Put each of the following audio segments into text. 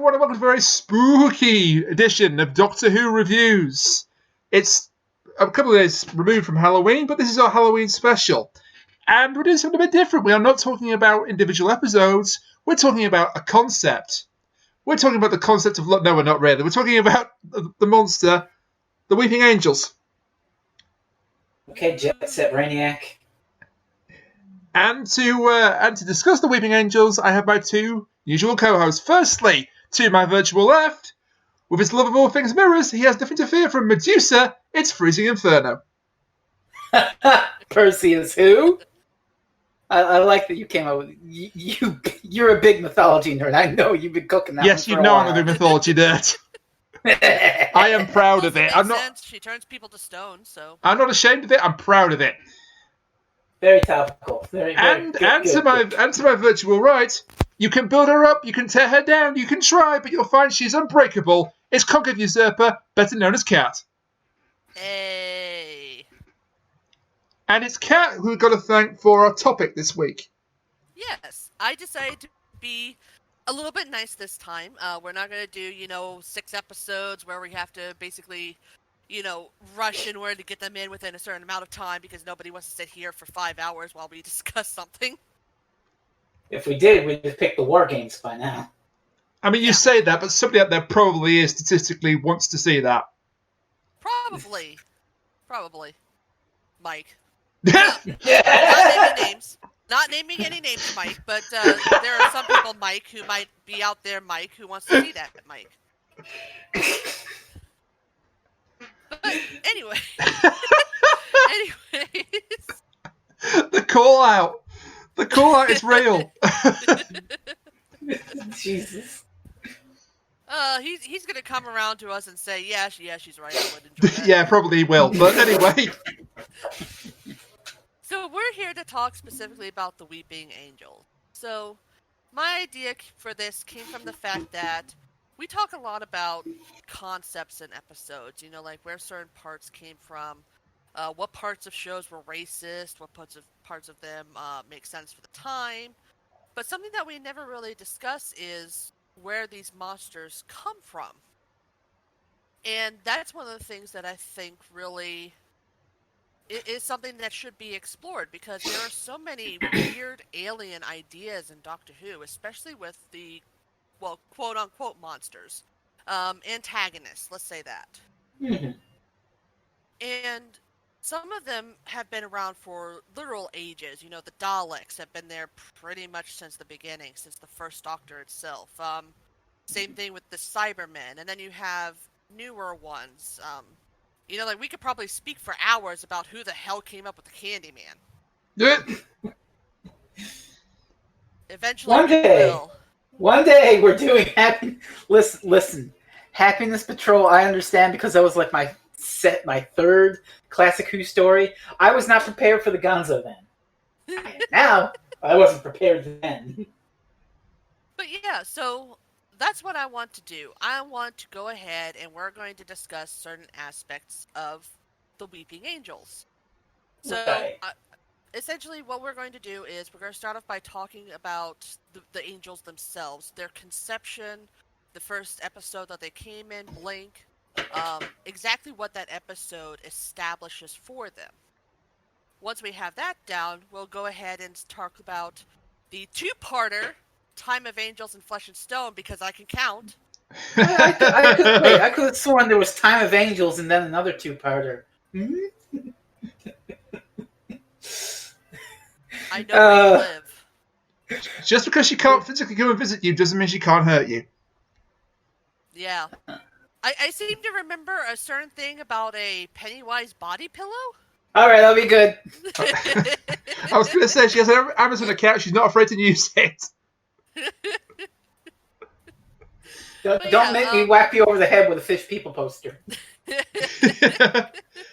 everyone, and welcome to a very spooky edition of Doctor Who Reviews. It's a couple of days removed from Halloween, but this is our Halloween special. And we're doing something a bit different. We are not talking about individual episodes, we're talking about a concept. We're talking about the concept of... No, we're not really. We're talking about the monster, the Weeping Angels. Okay, Jet Set Brainiac. And to discuss the Weeping Angels, I have my two usual co-hosts. Firstly, to my virtual left, with his love of all things mirrors, he has nothing to fear from Medusa. It's Freezing Inferno. Percy is who? I like that you came up with you're a big mythology nerd. I know you've been cooking that. Yes, you know I'm a big mythology nerd. I am proud of it. I'm not. Sense. She turns people to stone, so I'm not ashamed of it. I'm proud of it. Very topical. Very And good. to my virtual right, you can build her up, you can tear her down, you can try, but you'll find she's unbreakable. It's Conquered Usurper, better known as Cat. hey. And it's Cat who we've got to thank for our topic this week. Yes, I decided to be a little bit nice this time. We're not going to do, 6 episodes where we have to basically, rush in order to get them in within a certain amount of time because nobody wants to sit here for 5 hours while we discuss something. If we did, we'd have picked the War Games by now. I mean, you say that, but somebody out there probably is statistically wants to see that. Probably. Mike. Yeah. Not naming any names, Mike, but there are some people, Mike, who might be out there, Mike, who wants to see that, Mike. But anyway. Anyways. The call out. The call out is real. Jesus. He's gonna come around to us and say, yeah, she's right. I would enjoy that. Yeah, probably will. But anyway. So we're here to talk specifically about the Weeping Angel. So my idea for this came from the fact that we talk a lot about concepts in episodes, like where certain parts came from, what parts of shows were racist, what parts of them make sense for the time. But something that we never really discuss is where these monsters come from. And that's one of the things that I think really is something that should be explored, because there are so many weird alien ideas in Doctor Who, especially with the, well, quote-unquote monsters. Antagonists, let's say that. Mm-hmm. And some of them have been around for literal ages. The Daleks have been there pretty much since the beginning, since the first Doctor itself. Same thing with the Cybermen. And then you have newer ones. We could probably speak for hours about who the hell came up with the Candyman. Eventually, One day we're doing Listen, Happiness Patrol. I understand, because that was like my third Classic Who story. I was not prepared for the Gonzo then. Now I wasn't prepared then. But yeah, so that's what I want to do. I want to go ahead and we're going to discuss certain aspects of the Weeping Angels. So, Okay. Essentially what we're going to do is we're going to start off by talking about the angels themselves, their conception, the first episode that they came in, Blink, exactly what that episode establishes for them. Once we have that down, we'll go ahead and talk about the two-parter, Time of Angels and Flesh and Stone, because I can count. I could have sworn there was Time of Angels and then another two-parter. I know where you live. Just because she can't physically come and visit you doesn't mean she can't hurt you. Yeah. I seem to remember a certain thing about a Pennywise body pillow. Alright, that'll be good. I was going to say, she has an Amazon account, she's not afraid to use it. Don't make me whack you over the head with a Fish People poster.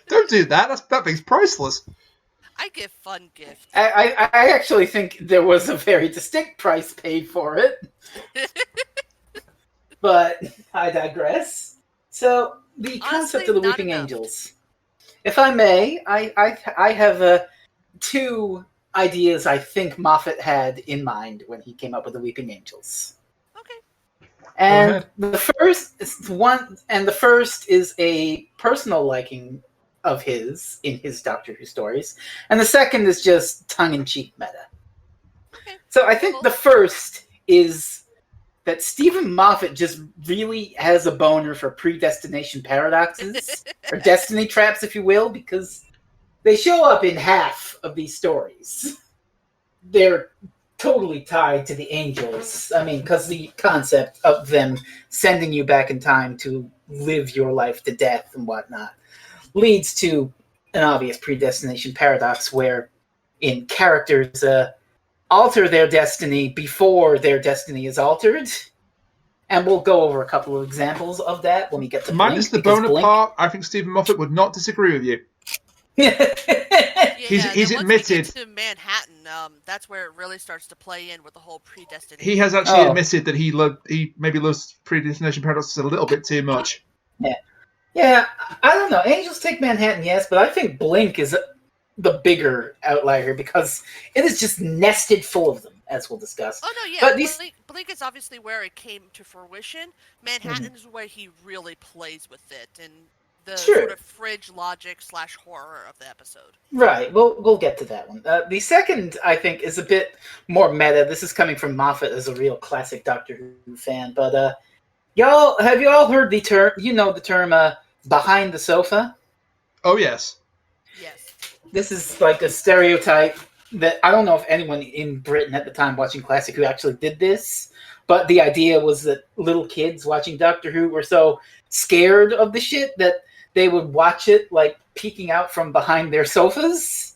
Don't do that. That thing's priceless. I give fun gifts. I actually think there was a very distinct price paid for it. But I digress. So, the concept of the Weeping Angels. If I may, I have two ideas I think Moffat had in mind when he came up with the Weeping Angels. Okay. And ahead. the first is a personal liking of his in his Doctor Who stories, and the second is just tongue-in-cheek meta. Okay. So I think Cool. the first is that Stephen Moffat just really has a boner for predestination paradoxes, or destiny traps, if you will, because they show up in half of these stories. They're totally tied to the angels. I mean, because the concept of them sending you back in time to live your life to death and whatnot leads to an obvious predestination paradox where in characters alter their destiny before their destiny is altered. And we'll go over a couple of examples of that when we get to Minus Blink. the boner part, I think Stephen Moffat would not disagree with you. Yeah, He's then once we admitted. get to Manhattan, that's where it really starts to play in with the whole predestination. He has actually admitted that he maybe loves predestination paradoxes a little bit too much. Yeah, I don't know. Angels Take Manhattan, yes, but I think Blink is the bigger outlier because it is just nested full of them, as we'll discuss. Oh no, yeah. But these... Blink is obviously where it came to fruition. Manhattan is where he really plays with it and the sort of fridge logic / horror of the episode. Right. We'll get to that one. The second, I think, is a bit more meta. This is coming from Moffat as a real classic Doctor Who fan. But have you all heard the term? You know the term behind the sofa? Oh yes. Yes. This is like a stereotype that I don't know if anyone in Britain at the time watching Classic Who actually did this, but the idea was that little kids watching Doctor Who were so scared of the shit that they would watch it like peeking out from behind their sofas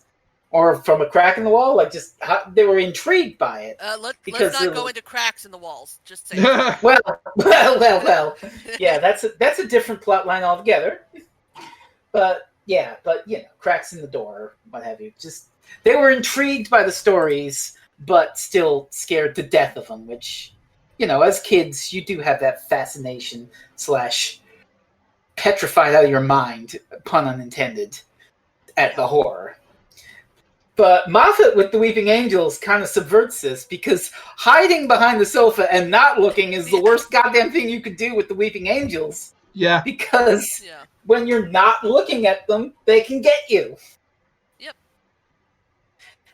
or from a crack in the wall, like just they were intrigued by it. Let's not go into cracks in the walls. Just say well. Yeah, that's a different plot line altogether. But yeah, cracks in the door, what have you. Just they were intrigued by the stories, but still scared to death of them. Which, as kids, you do have that fascination / petrified out of your mind, pun unintended, at the horror. But Moffat with the Weeping Angels kind of subverts this because hiding behind the sofa and not looking is the worst goddamn thing you could do with the Weeping Angels. Yeah. Because when you're not looking at them, they can get you. Yep.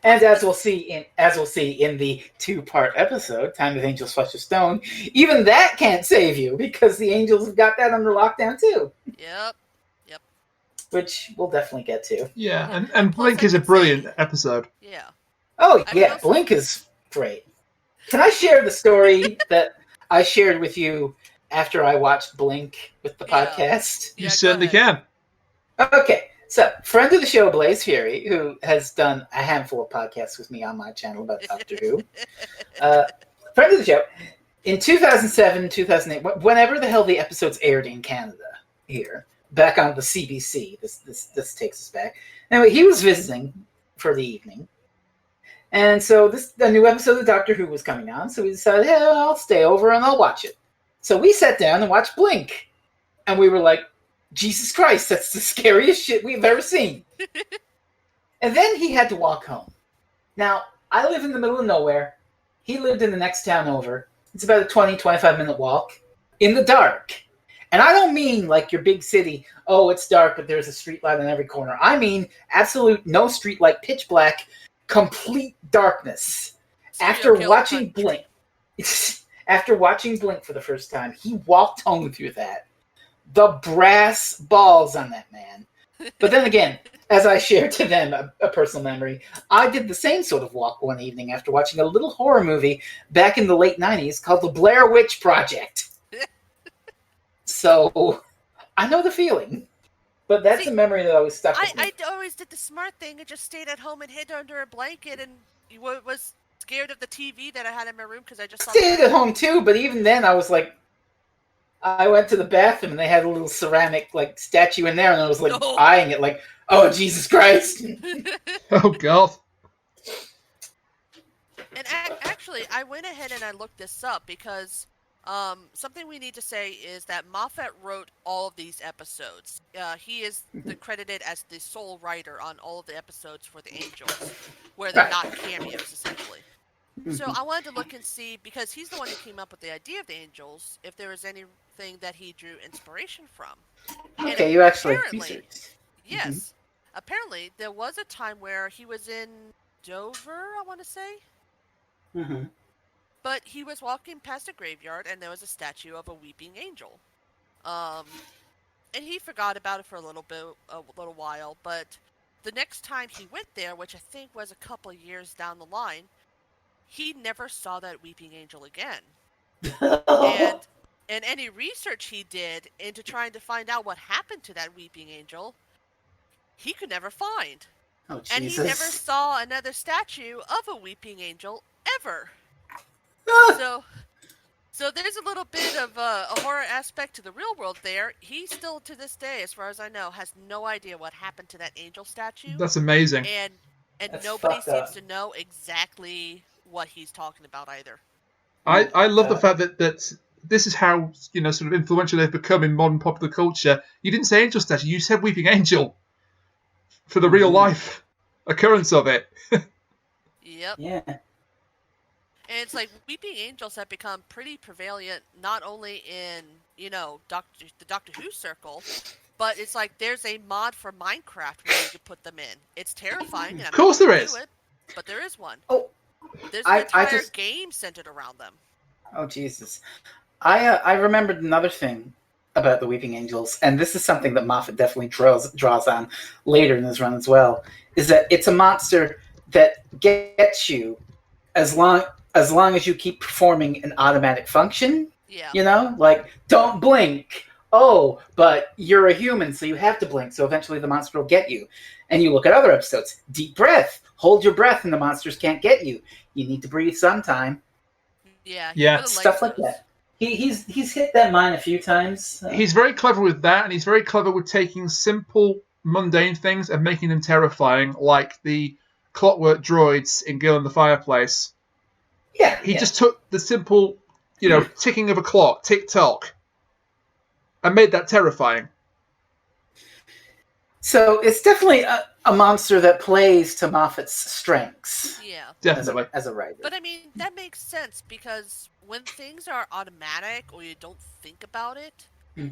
And as we'll see in the 2-part episode, Time of Angels Flesh of Stone, even that can't save you because the angels have got that under lockdown too. Yep. Which we'll definitely get to. Yeah, and Blink is a brilliant episode. Yeah. Oh, yeah, Blink is great. Can I share the story that I shared with you after I watched Blink with the podcast? You certainly can. Okay, so friend of the show, Blaze Fury, who has done a handful of podcasts with me on my channel about Doctor Who. Friend of the show. In 2007, 2008, whenever the hell the episodes aired in Canada here, back on the CBC. This takes us back. Anyway, he was visiting for the evening. And so a new episode of Doctor Who was coming on, so we decided, hey, I'll stay over and I'll watch it. So we sat down and watched Blink. And we were like, Jesus Christ, that's the scariest shit we've ever seen. And then he had to walk home. Now, I live in the middle of nowhere. He lived in the next town over. It's about a 20, 25-minute walk in the dark. And I don't mean like your big city, oh, it's dark, but there's a street light on every corner. I mean absolute no street light, pitch black, complete darkness. After watching Blink for the first time, he walked home through that. The brass balls on that man. But then again, as I shared to them a personal memory, I did the same sort of walk one evening after watching a little horror movie back in the late 90s called The Blair Witch Project. So, I know the feeling. But that's a memory that always stuck with me. I always did the smart thing and just stayed at home and hid under a blanket and was scared of the TV that I had in my room because I just stayed at home too, but even then I was like, I went to the bathroom and they had a little ceramic like statue in there and I was like eyeing it like, oh, Jesus Christ. Oh, God. And actually, I went ahead and I looked this up because something we need to say is that Moffat wrote all of these episodes. He is credited as the sole writer on all of the episodes for the Angels, where they're not cameos, essentially. So I wanted to look and see, because he's the one who came up with the idea of the angels, if there was anything that he drew inspiration from. Okay, And you actually apparently, researched. yes, apparently there was a time where he was in Dover, I want to say, Mm-hmm. but he was walking past a graveyard and there was a statue of a weeping angel. Um, and he forgot about it for a little while, but the next time he went there, which I think was a couple years down the line, he never saw that weeping angel again. And in any research he did into trying to find out what happened to that weeping angel, he could never find. Oh, And he never Jesus. saw another statue of a weeping angel ever. So there's a little bit of a horror aspect to the real world there. He still, to this day, as far as I know, has no idea what happened to that angel statue. That's amazing. And That's nobody fucked seems up. to know exactly what he's talking about either. I love the fact that this is how, sort of influential they've become in modern popular culture. You didn't say angel statue, you said weeping angel for the real life occurrence of it. Yep. Yeah. And it's like weeping angels have become pretty prevalent, not only in, the Doctor Who circle, but it's like there's a mod for Minecraft where you can put them in. It's terrifying. And Of course there is. do it, but there is one. Oh, There's an I entire just- game centered around them. Oh, Jesus. I remembered another thing about the Weeping Angels, and this is something that Moffat definitely draws on later in his run as well, is that it's a monster that gets you as long as you keep performing an automatic function. Yeah. Like, don't blink. Oh, but you're a human, so you have to blink, so eventually the monster will get you. And you look at other episodes. Deep breath. Hold your breath and the monsters can't get you. You need to breathe sometime. Yeah. Yeah. Stuff like that. He's hit that mine a few times. He's very clever with that, and he's very clever with taking simple, mundane things and making them terrifying, like the clockwork droids in Girl in the Fireplace. Yeah. He just took the simple, ticking of a clock, tick-tock, and made that terrifying. So it's definitely a monster that plays to Moffat's strengths. Yeah. Definitely. As a writer. But I mean, that makes sense, because when things are automatic or you don't think about it,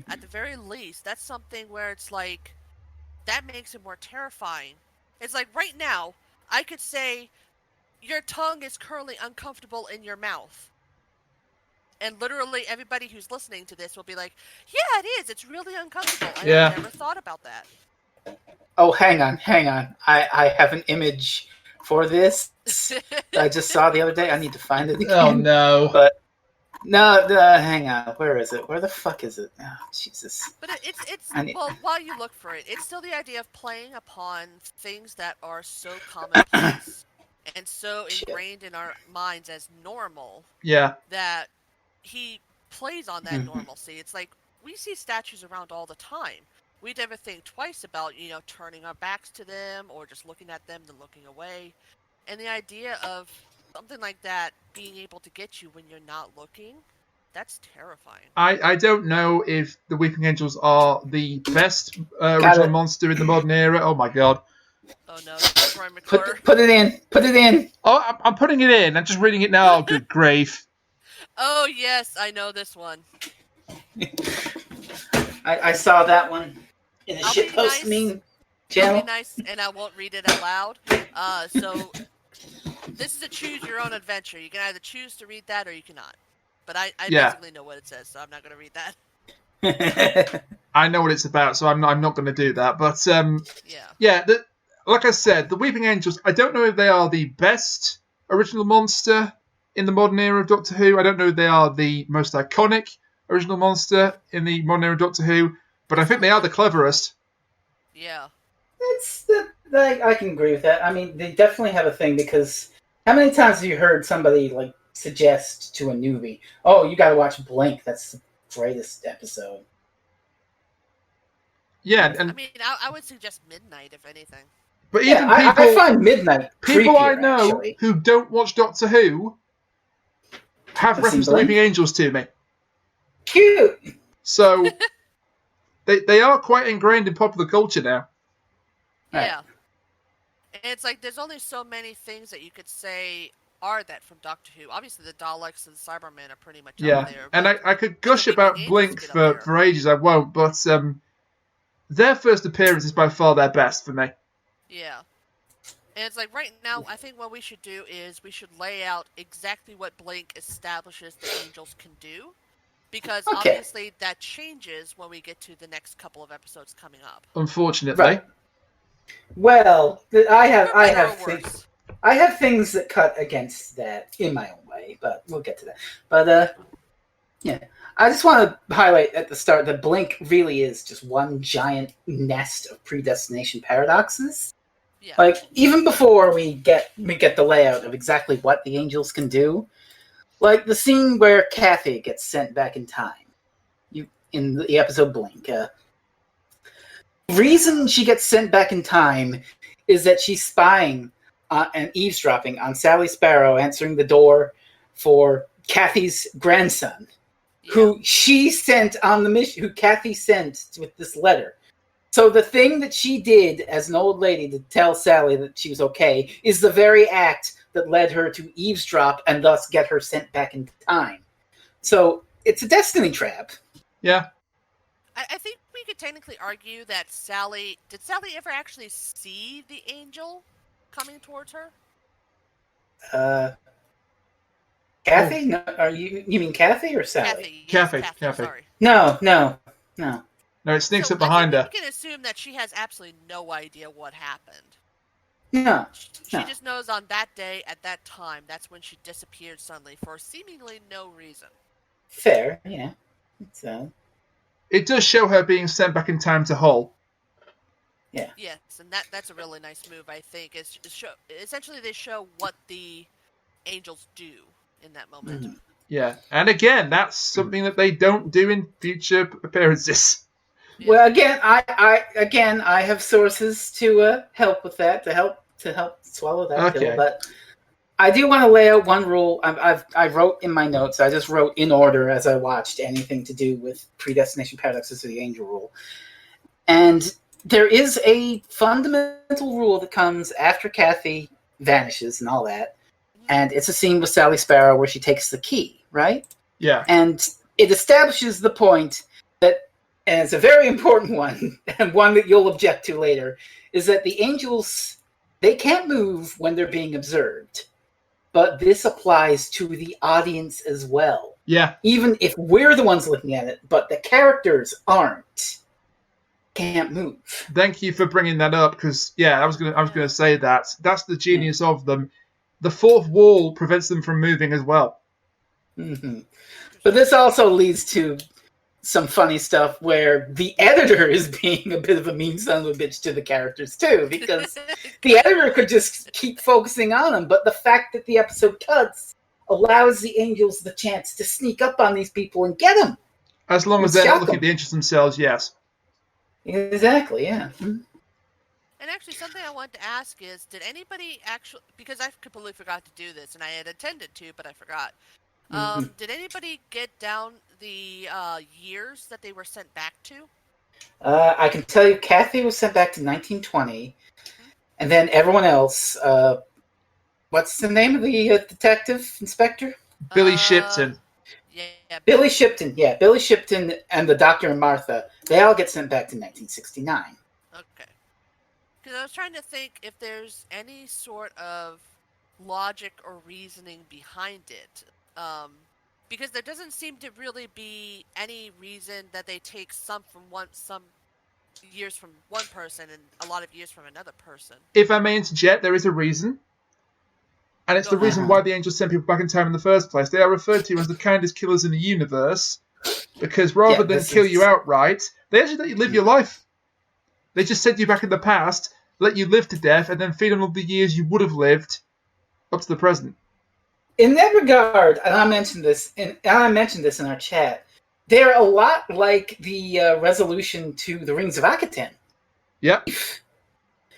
at the very least, that's something where it's like, that makes it more terrifying. It's like right now, I could say, your tongue is currently uncomfortable in your mouth. And literally everybody who's listening to this will be like, yeah, it is. It's really uncomfortable. I never thought about that. Oh, hang on. I have an image for this. I just saw the other day. I need to find it again. Oh, no. But no, hang on. Where is it? Where the fuck is it? Oh, Jesus. But well, while you look for it, it's still the idea of playing upon things that are so commonplace and so ingrained in our minds as normal. Yeah. That he plays on that normalcy. It's like, we see statues around all the time. We never think twice about, turning our backs to them or just looking at them and looking away. And the idea of something like that being able to get you when you're not looking, that's terrifying. I don't know if the Weeping Angels are the best original monster in the modern era. Oh, my God. Oh, no. Troy McClure. Put it in. Put it in. Oh, I'm putting it in. I'm just reading it now. Oh, good grief. Oh, yes. I know this one. I saw that one in the shitpost meme channel. I'll be nice, and I won't read it out loud. So this is a choose your own adventure. You can either choose to read that or you cannot. But I basically know what it says, so I'm not going to read that. I know what it's about, so I'm not going to do that. But like I said, the Weeping Angels, I don't know if they are the best original monster in the modern era of Doctor Who. I don't know if they are the most iconic original monster in the modern era of Doctor Who, but I think they are the cleverest. Yeah. I can agree with that. I mean, they definitely have a thing, because how many times have you heard somebody suggest to a newbie, "Oh, you got to watch Blink. That's the greatest episode." Yeah, and I mean, I would suggest Midnight, if anything. But even I find Midnight people creepier, I know actually. who don't watch Doctor Who have referenced the Weeping Angels to me. Cute. So they are quite ingrained in popular culture now. Yeah. And it's like, there's only so many things that you could say are that from Doctor Who? Obviously, the Daleks and Cybermen are pretty much up Yeah, there. and But I could when the gush Weeping about Angels Blink get up there, for ages, I won't, but their first appearance is by far their best for me. yeah. And it's like right now, I think what we should do is we should lay out exactly what Blink establishes the Angels can do. Because Okay. obviously that changes when we get to the next couple of episodes coming up. Unfortunately. Right. Well, I For better have or worse. I have things that cut against that in my own way, but we'll get to that. But yeah, I just want to highlight at the start that Blink really is just one giant nest of predestination paradoxes. Yeah. Like even before we get the layout of exactly what the Angels can do, like the scene where Kathy gets sent back in time, in the episode Blink. Reason she gets sent back in time is that she's spying and eavesdropping on Sally Sparrow answering the door for Kathy's grandson, who she sent on the mission, who Kathy sent with this letter. So the thing that she did as an old lady to tell Sally that she was okay is the very act that led her to eavesdrop and thus get her sent back in time. So it's a destiny trap. Yeah. I think we could technically argue that did Sally ever actually see the angel coming towards her? Kathy? No, are you mean Kathy or Sally? Kathy. Kathy. Sorry. No. No, it sneaks up behind her. We can assume that she has absolutely no idea what happened. No. She just knows on that day, at that time, that's when she disappeared suddenly for seemingly no reason. Fair, yeah. It does show her being sent back in time to Hull. Yeah. Yes, and that's a really nice move, I think. Essentially, they show what the angels do in that moment. Mm-hmm. Yeah, and again, that's something that they don't do in future appearances. Yeah. Well, again, I have sources to help with that, to help swallow that pill. But I do want to lay out one rule. I wrote in my notes. I just wrote in order as I watched anything to do with predestination paradoxes or the angel rule. And there is a fundamental rule that comes after Kathy vanishes and all that. And it's a scene with Sally Sparrow where she takes the key, right? Yeah. And it establishes the point that, and it's a very important one, and one that you'll object to later, is that the angels, they can't move when they're being observed. But this applies to the audience as well. Yeah. Even if we're the ones looking at it, but the characters aren't. Can't move. Thank you for bringing that up, because I was gonna say that's the genius of them. The fourth wall prevents them from moving as well. Mm-hmm. But this also leads to some funny stuff where the editor is being a bit of a mean son of a bitch to the characters too, because the editor could just keep focusing on them, but the fact that the episode cuts allows the angels the chance to sneak up on these people and get them. As long as they're not looking at the angels themselves, yes. Exactly, yeah. And actually, something I wanted to ask is, did anybody actually, because I completely forgot to do this, and I had intended to, but I forgot. Did anybody get down the years that they were sent back to? I can tell you Kathy was sent back to 1920, and then everyone else, what's the name of the detective inspector? Billy Shipton. Yeah, Billy Shipton. Yeah, Billy Shipton and the Doctor and Martha, they all get sent back to 1969. Okay. Because I was trying to think if there's any sort of logic or reasoning behind it. Because there doesn't seem to really be any reason that they take some years from one person and a lot of years from another person. If I may interject, there is a reason. And it's the reason why the angels sent people back in time in the first place. They are referred to as the kindest killers in the universe, because rather than kill you outright, they actually let you live your life. They just sent you back in the past, let you live to death, and then feed on all the years you would have lived up to the present. In that regard, and I mentioned this in our chat, they're a lot like the resolution to the Rings of Akaten. Yeah.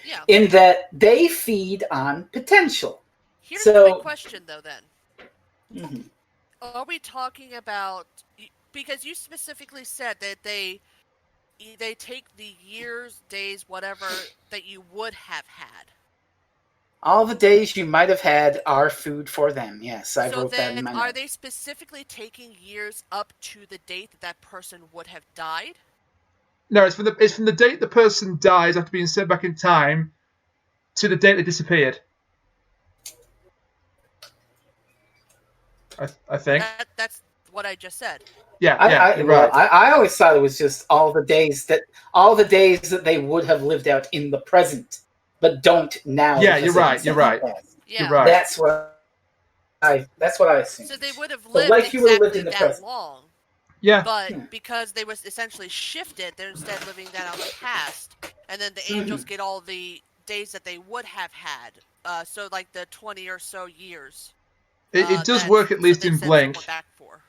Yeah. In that they feed on potential. Here's my question, though, then. Are we talking about... Because you specifically said that they take the years, days, whatever, that you would have had. All the days you might have had are food for them. Yes, I So wrote that in then, my are notes. they specifically taking years up to the date that that person would have died? No, it's from the date the person dies after being sent back in time to the date they disappeared. I think. That's what I just said. Yeah, you're right. I always thought it was just all the days that they would have lived out in the present, but don't now. Yeah, because you're they've right. been You're sent in right. the past. Yeah. You're right. That's what I assumed. So they would have So lived life you would have lived exactly in the that present. long, Yeah. but because they was essentially shifted, they're instead living that out the past, and then the angels get all the days that they would have had. So like the 20 or so years. It does work at least they in send Blink. someone back for.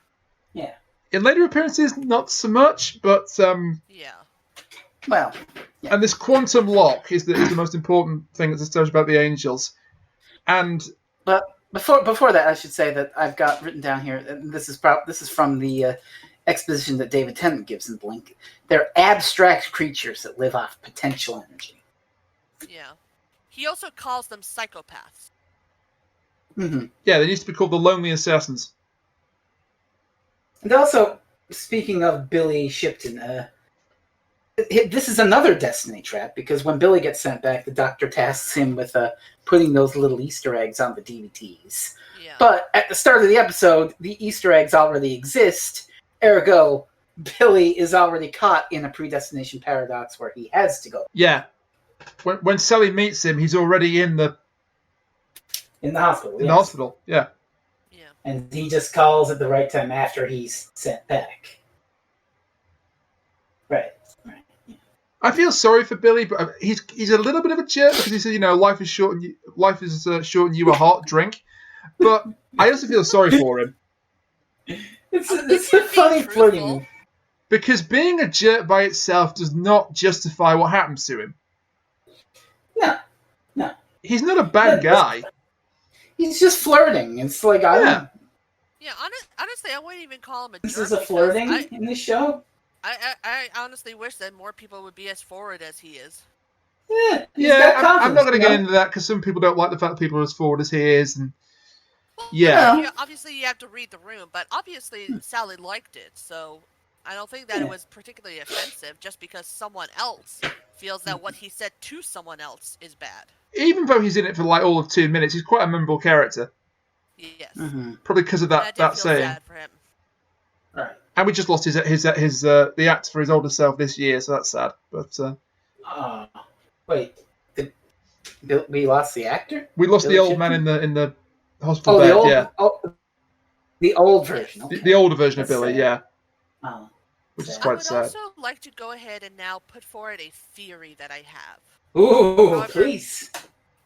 Yeah. In later appearances, not so much, but Yeah. Well. Yeah. and this quantum lock is the most important thing that's established about the angels. And But before that, I should say that I've got written down here. And this is from the exposition that David Tennant gives in Blink. They're abstract creatures that live off potential energy. Yeah. He also calls them psychopaths. Mm-hmm. yeah, they used to be called the Lonely Assassins. And also, speaking of Billy Shipton, this is another destiny trap, because when Billy gets sent back, the Doctor tasks him with putting those little Easter eggs on the DVDs. Yeah. But at the start of the episode, the Easter eggs already exist, ergo, Billy is already caught in a predestination paradox where he has to go. Yeah. When Sally meets him, he's already in the hospital. the hospital. Yeah. Yeah. And he just calls at the right time after he's sent back. Right. I feel sorry for Billy, but he's a little bit of a jerk because he said, life is short and short and you a hot drink. But I also feel sorry for him It's a funny flirting move. because being a jerk by itself does not justify what happens to him. No. He's not a bad guy. He's just flirting. It's like Yeah. Yeah, honestly, I wouldn't even call him a This jerk. is a flirting in this show. I honestly wish that more people would be as forward as he is. Yeah, I'm not going to get into that because some people don't like the fact that people are as forward as he is. And Well, yeah. obviously you have to read the room, but obviously Sally liked it, so I don't think that it was particularly offensive just because someone else feels that what he said to someone else is bad. Even though he's in it for like all of 2 minutes, he's quite a memorable character. Yes. Mm-hmm. Probably because of And I did that feel saying. sad for him. Right. And we just lost his the actor for his older self this year, so that's sad. But Wait, we lost the actor? we lost Billy the old Shipton? man in the hospital bed. The old version. Okay. The older version That's of Billy, sad. yeah, Oh. which is I I quite would sad. also like to go ahead and now put forward a theory that I have. Ooh, However- please.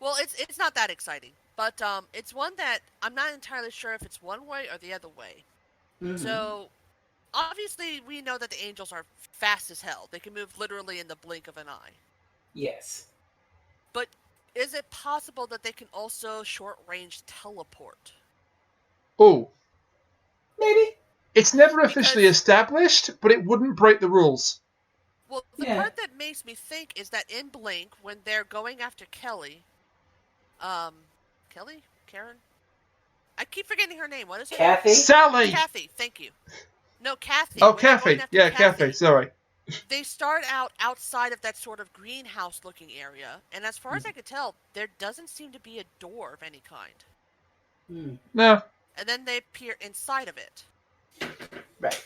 Well, it's not that exciting, but it's one that I'm not entirely sure if it's one way or the other way. Mhm. So, obviously, we know that the angels are fast as hell. They can move literally in the blink of an eye. Yes. But is it possible that they can also short-range teleport? Oh, Maybe. it's never officially Because- established, but it wouldn't break the rules. Well, the Yeah. part that makes me think is that in Blink, when they're going after Kelly, Karen? I keep forgetting her name. What is her name? Kathy? Sally. Kathy, thank you. No, Kathy. Oh, When they're going Kathy. after Yeah, Kathy. Sorry. They start out outside of that sort of greenhouse-looking area, and as far as I could tell, there doesn't seem to be a door of any kind. Hmm. No. And then they appear inside of it. Right.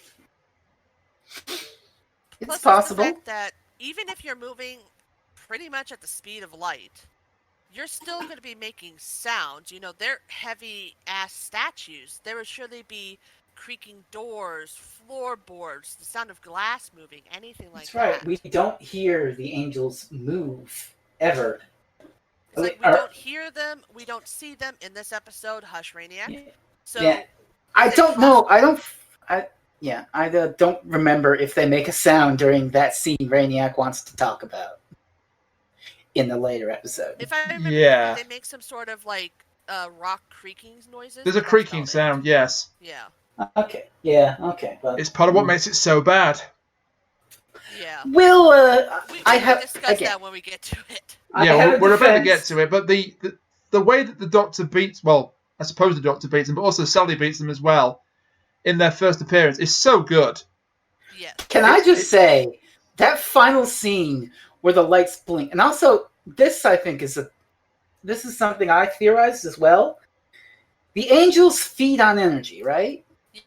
It's Plus, possible. there's the fact that even if you're moving pretty much at the speed of light, you're still going to be making sounds. They're heavy-ass statues. There would surely be creaking doors, floorboards, the sound of glass moving, anything like That's right. that. We don't hear the angels move ever. It's like we don't hear them, we don't see them in this episode, Hush Rainiac. Yeah. So Yeah. I don't know. I don't remember if they make a sound during that scene Rainiac wants to talk about in the later episode. if I remember Yeah. correctly, they make some sort of like rock creaking noises. There's a but that's creaking about it. sound, yes. Yeah. Okay. Yeah. Okay. But It's part of what makes it so bad. Yeah. we'll. We I can have discuss again. that when we get to it. I Yeah, have a we're about to get defense. to it, but the the way that the Doctor beats, well, I suppose the Doctor beats them, but also Sally beats them as well in their first appearance is so good. Yes. Can I just say that final scene where the lights blink, and also this I think is something I theorized as well. The angels feed on energy, right?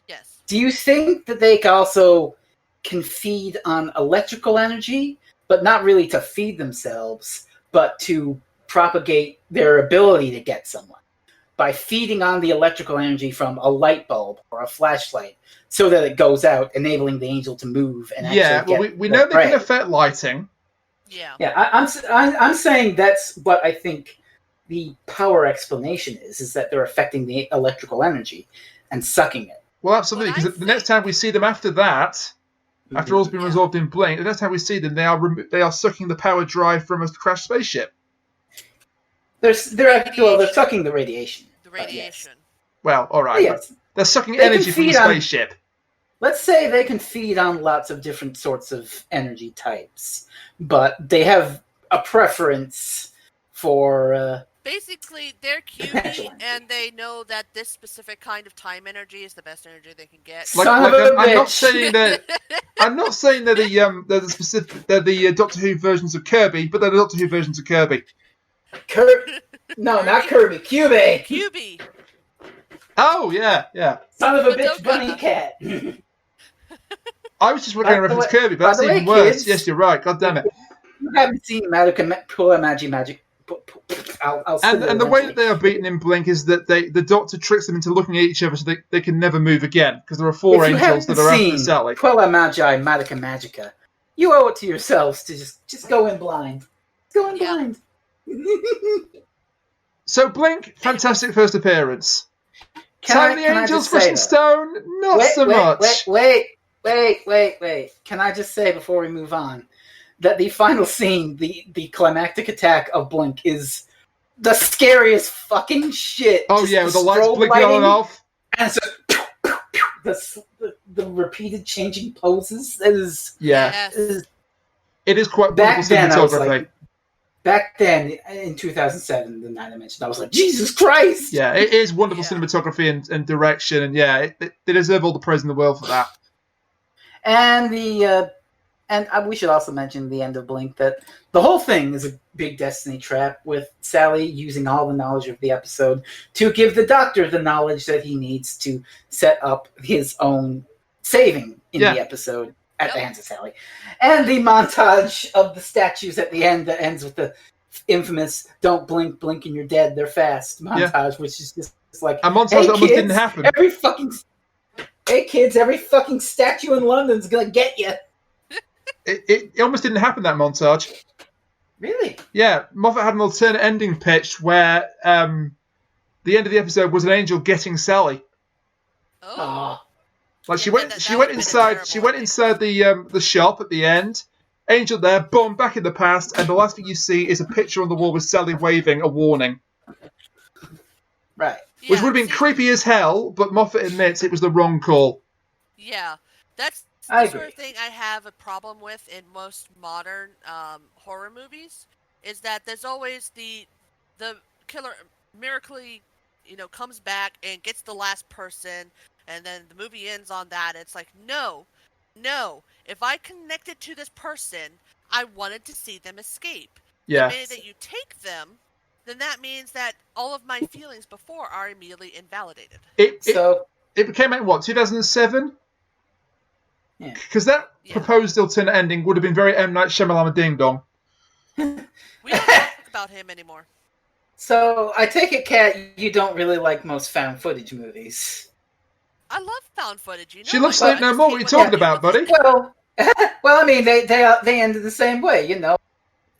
Yes. Do you think that they also can feed on electrical energy, but not really to feed themselves, but to propagate their ability to get someone by feeding on the electrical energy from a light bulb or a flashlight so that it goes out, enabling the angel to move and actually get we know they prey. can affect lighting. Yeah. Yeah, I'm saying that's what I think the power explanation is that they're affecting the electrical energy and sucking it. Well, absolutely, because the next time we see them after that, after all's been resolved in Blink, the next time we see them, they are sucking the power drive from a crashed spaceship. They're sucking the radiation. The radiation. Yes. Well, all right. Yes. They're sucking energy from the spaceship. Let's say they can feed on lots of different sorts of energy types, but they have a preference for... Basically, they're QB, and they know that this specific kind of time energy is the best energy they can get. I'm not saying that. I'm not saying they're the Doctor Who versions of Kirby, but they're the Doctor Who versions of Kirby. No, not Kirby. QB. QB. Oh yeah. Son of a bitch, bunny cat. I was just looking at reference Kirby, but that's even worse. Kids, yes, you're right. God damn it. You haven't seen Magic. And the way that they are beaten in Blink is that the Doctor tricks them into looking at each other so they can never move again because there are four angels that are after Sally. Quella Magi, Magica Magica. You owe it to yourselves to just go in blind. Go in blind. So Blink, fantastic first appearance. Time the Angels, Flesh Stone, not so much. Wait. Can I just say before we move on that the final scene, the climactic attack of Blink, is the scariest fucking shit. Oh yeah, with the lights blinking on and off. And so the repeated changing poses is... Yeah. It is quite back wonderful cinematography. Back then, in 2007, the night I mentioned, I was like, Jesus Christ! Yeah, it is wonderful cinematography and direction, and they deserve all the praise in the world for that. And we should also mention the end of Blink, that the whole thing is a big destiny trap with Sally using all the knowledge of the episode to give the Doctor the knowledge that he needs to set up his own saving in the episode. At the hands of Sally. And the montage of the statues at the end that ends with the infamous "Don't blink, blink and you're dead, they're fast" montage, which is just like a montage that almost didn't happen. Hey kids, every fucking statue in London's gonna get you. It almost didn't happen, that montage. Really? Yeah, Moffat had an alternate ending pitch where the end of the episode was an angel getting Sally. Oh. Like she went inside the shop at the end. Angel there, boom, back in the past, and the last thing you see is a picture on the wall with Sally waving a warning. Right. Which would have been creepy as hell, but Moffat admits it was the wrong call. Yeah, that's the sort of thing I have a problem with in most modern horror movies, is that there's always the killer miraculously, comes back and gets the last person. And then the movie ends on that. It's like, no. If I connected to this person, I wanted to see them escape. Yeah. The minute that you take them, then that means that all of my feelings before are immediately invalidated. It came out in what, 2007? Yeah. Because that proposed alternate ending would have been very M. Night Shyamalan Ding Dong. We don't talk about him anymore. So I take it, Kat, you don't really like most found footage movies. I love found footage. She loves Sleep No More. What are you talking about, buddy? Well, I mean, they ended the same way,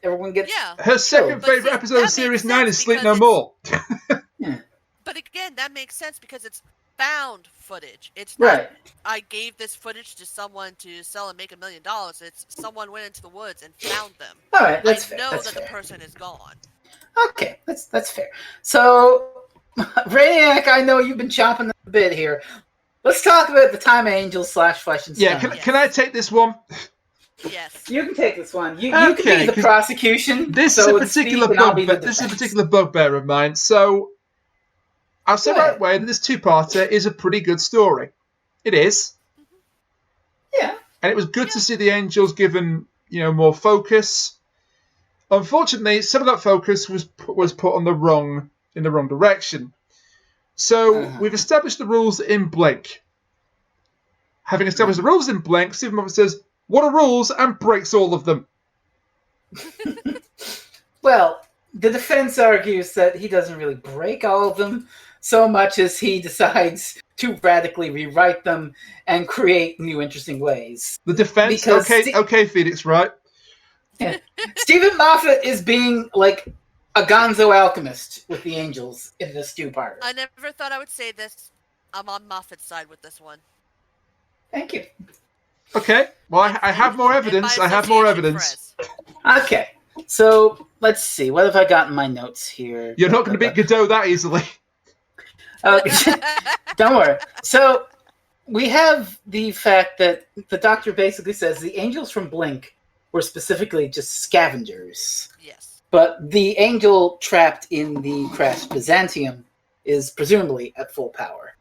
Everyone gets... Yeah. Her second favourite episode of Series 9 is Sleep No More. But again, that makes sense because it's found footage. It's not, right. I gave this footage to someone to sell and make $1 million. It's someone went into the woods and found them. All right, that's fair. I know that's that fair. the person is gone. Okay, that's fair. So, Rainiac, I know you've been chomping a bit here. Let's talk about the Time Angels / Flesh and Stone. Yeah, can I take this one? Yes. You can take this one. You can Okay, be the 'cause prosecution. This so is a particular Steve, and I'll be the this is a defense. particular bugbear of mine. So I'll say Go right ahead. away that this two-parter is a pretty good story. It is, Yeah. and it was good to see the Angels given more focus. Unfortunately, some of that focus was put on in the wrong direction. So we've established the rules in Blink. Having established the rules in Blink, Stephen Moffat says, "What are rules?" and breaks all of them. Well, the defense argues that he doesn't really break all of them so much as he decides to radically rewrite them and create new interesting ways. The defense, Because okay, Phoenix, right? Stephen Moffat is being like a gonzo alchemist with the Angels in this two-parter. I never thought I would say this. I'm on Moffat's side with this one. Thank you. Okay, well, I have more evidence. I have more evidence. Okay, so let's see. What have I got in my notes here? You're not going to beat Godot that easily. Don't worry. So we have the fact that the Doctor basically says the Angels from Blink were specifically just scavengers. Yes. But the Angel trapped in the crashed Byzantium is presumably at full power.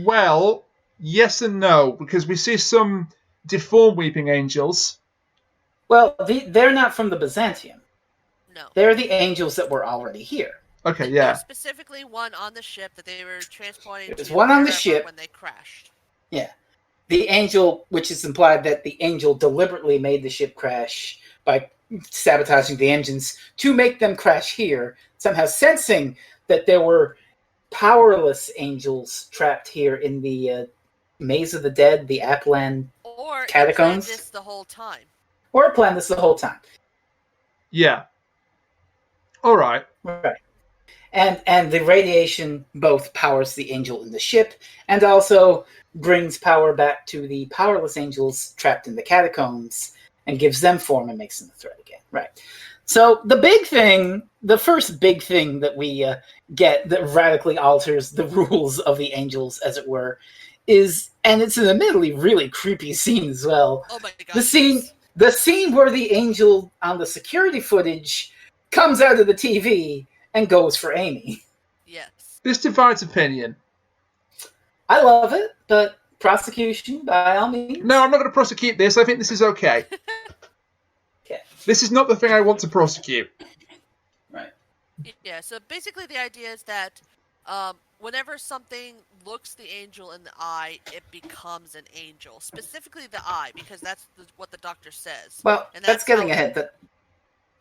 Well, yes and no, because we see some deformed weeping angels. Well, they're not from the Byzantium. No. They're the Angels that were already here. Okay, yeah. There's specifically one on the ship that they were transporting There's to one on the wherever ship. when they crashed. Yeah. The Angel, which is implied that the Angel deliberately made the ship crash by sabotaging the engines to make them crash here, somehow sensing that there were powerless angels trapped here in the Maze of the Dead, the Aplan Or catacombs. This the whole time. Or planned this the whole time. Yeah. All right. Right. And the radiation both powers the angel in the ship and also brings power back to the powerless angels trapped in the catacombs and gives them form and makes them a threat again. Right. So the first big thing that we get that radically alters the rules of the Angels, as it were, is, and it's an admittedly really creepy scene as well. Oh my god. The scene where the Angel on the security footage comes out of the TV and goes for Amy. Yes. This divides opinion. I love it, but prosecution by all means. No, I'm not going to prosecute this. I think this is okay. Okay. This is not the thing I want to prosecute. Right. Yeah, so basically the idea is that whenever something looks the angel in the eye, it becomes an angel. Specifically the eye, because that's what the Doctor says. Well, And that's getting how- ahead.